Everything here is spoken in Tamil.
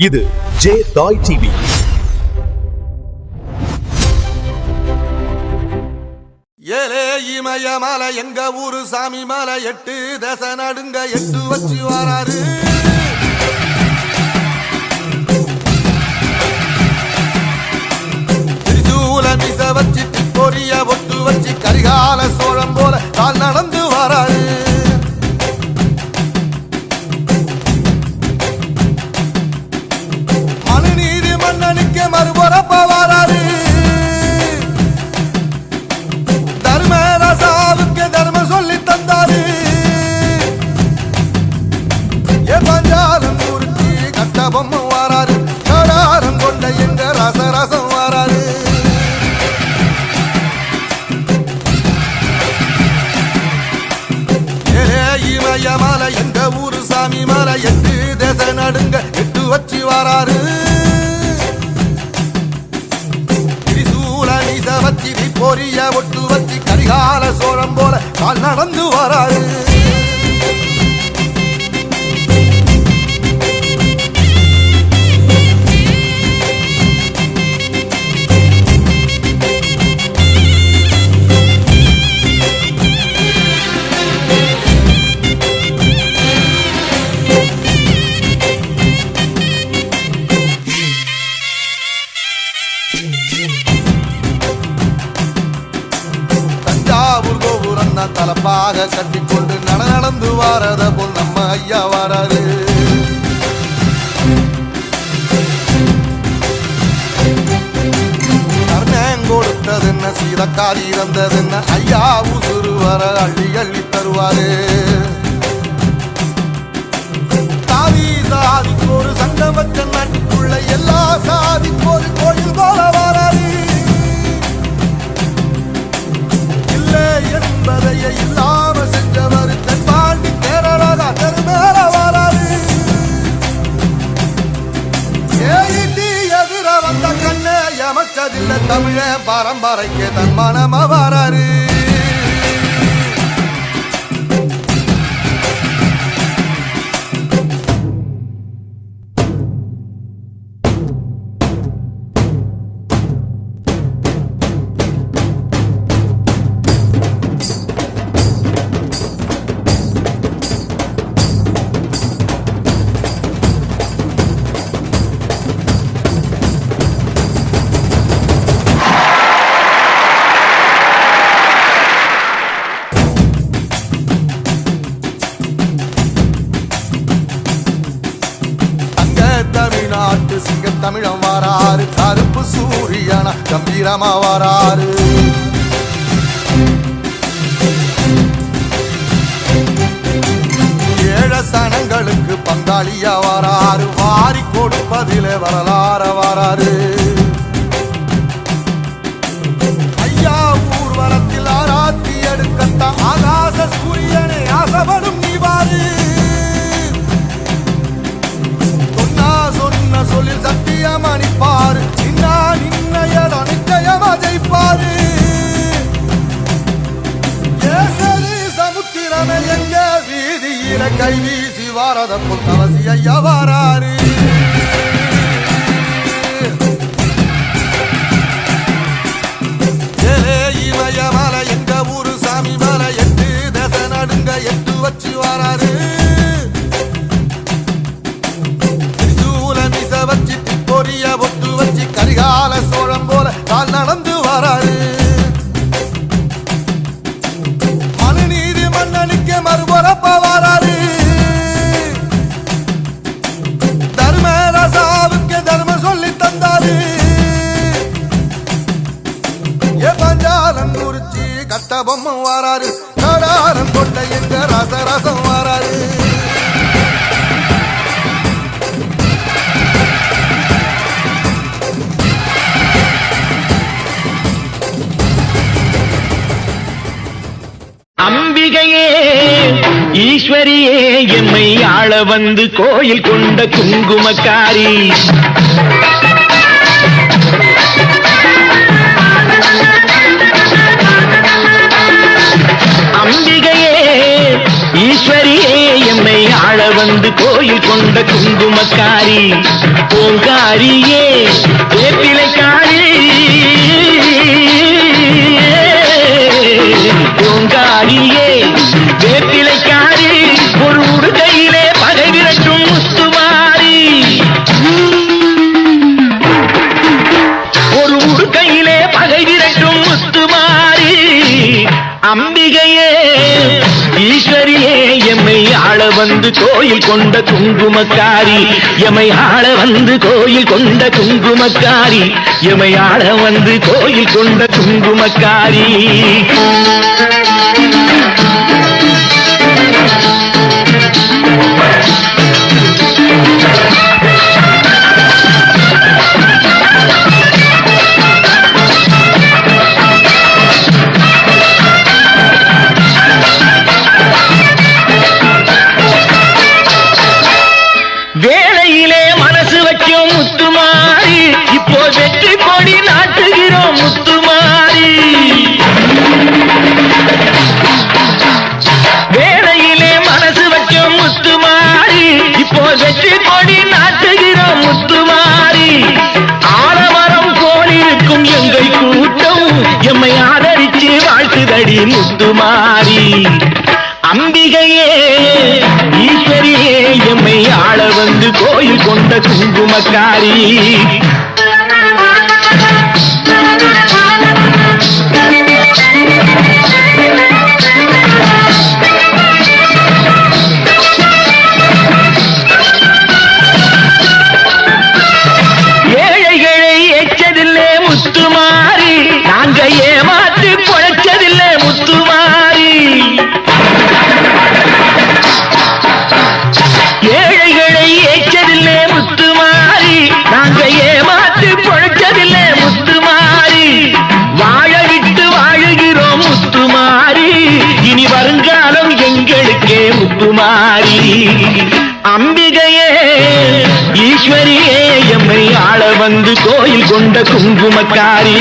இது ஜே தாய் டிவி. ஏலே இமயமலை எங்க ஊரு சாமி மலை 8 தசை நடுங்க 8 வச்சு வராரு. திரிசூல மிச வச்சு பொரிய ஒட்டு வச்சு கரிகால சோழம் போல கால் நடந்து வராரு. மனுநீதி மன்னனுக்கு மறுபொறப்ப வராரு. தர்மராசாவுக்கு தர்மம் சொல்லி தந்தாரு. பஞ்சாலம் குறிச்சி கட்ட பொம்மை வராரு. கடாரம் கொண்ட எங்க ரசரசம் வராரு. இமயமலை எங்க ஊரு சாமி மலை 8 தேச நடுங்க 8 வச்சு வராரு. திரிசூல நீச வச்சு பொரிய ஒட்டு வச்சு கரிகால சோழம் போல கால் நடந்து வராரு. தலப்பாக கட்டிக்கொண்டு நடந்து வாரத போல் நம்ம ஐயா வராரு. கர்ணன் கொடுத்தது என்ன சீதக்காரி இறந்தது என்ன ஐயா உசுறு வர அள்ளி அள்ளி தருவாரு. சாதி சாதிக்கு ஒரு சங்கம் வச்ச நாட்டுக்குள்ள எல்லா சாதிக்கு ஒரு கோயில் போல வராரு. என்பதைய இல்லாம செஞ்சவர் தென்பாண்டி கேரளா தெருமேல வராரு. எதிர வந்த கண்ணே எமச்சதில்லை தமிழ பரம்பரைக்கு தன் மனம வராரு. தமிழ்நாட்டு சிங்க தமிழம் வராரு. கருப்பு சூரியனா கம்பீரமா வராரு. ஏழ சனங்களுக்கு பங்காளியா வராரு. வாரி கொடுப்பதிலே வரலாற வராரு. ஐயா ஊர்வலத்தில் ஆராத்தி எடுக்கத்த ஆகாச சூரியனை ஆசைப்படும் நீ வாரு. சொன்ன சொல்லில் சத்தியம் அணிப்பாரு. நின்னையட நிச்சயமா ஜெயிப்பாரு. சமுத்திரமே எங்க வீதியில கை வீசி வாரத புத்தவசி ஐயா வாராரு. இமயமலை எங்க ஊரு சாமி மலை 8 தசை நடுங்க 8 வச்சு வராரு. வச்சு பொரிய ஒட்டு வச்சு கரிகால சோழம் போல கால் நடந்து வராரு. மனுநீதி மன்னனுக்கு மறுபொறப்ப வராரு. தர்மராசாவுக்கு தர்மம் சொல்லி தந்தாரு. பஞ்சாலம் குறிச்சி கட்ட பொம்மை வராரு. கடாரம் கொண்ட எங்க ரசரசம் வராரு. அம்பிகையே ஈஸ்வரியே எம்மை ஆள வந்து கோயில் கொண்ட குங்குமக்காரி. அம்பிகையே ஈஸ்வரியே எம்மை ஆள வந்து கோயில் கொண்ட குங்குமக்காரி பூங்காரியே வேப்பிலைக்காரி பூங்காரியே வேப்பிலைக்காரி ஒரு உடுகையிலே பகை விரட்டும் முத்துமாரி ஒரு உடுகையிலே பகை விரட்டும் முத்துமாரி அம்பிகையே ஈஸ்வரியே எம்மை ஆள வந்து கோயில் கொண்ட குங்குமக்காரி எம்மை ஆள வந்து கோயில் கொண்ட குங்குமக்காரி எம்மை ஆள வந்து கோயில் கொண்ட குங்குமக்காரி வேளையிலே மனசு வைக்கும் முத்துமாரி இப்போ வெற்றி கொடி நாட்டுகிறோம் முத்துமாரி வேளையிலே மனசு வைக்கும் முத்துமாரி இப்போ வெற்றி கொடி நாட்டுகிறோம் முத்துமாரி ஆலமரம் போலிருக்கும் எங்கள் கூட்டம் எம்மை ஆதரிச்சு வாழ்த்துதடி முத்துமாரி அம்பிகையே ஈஸ்வரியே எம்மை ஆள வந்து கோயில் கொண்ட குங்குமக்காரி ஏழைகளை எச்சதில்லை முத்துமாரி நாங்க ஏமாற்றி பொழைச்சதில்லை முத்துமாரி ஏழைகளை ஏச்சதில்லை முத்துமாரி நாங்க ஏமாற்றி பொழைச்சதில்லை முத்துமாரி வாழ விட்டு வாழுகிறோம் முத்துமாரி இனி வருங்காலம் எங்களுக்கே முத்துமாரி அம்பிகையே ஈஸ்வரியே எம்மை ஆள வந்து கோயில் கொண்ட குங்குமக்காரி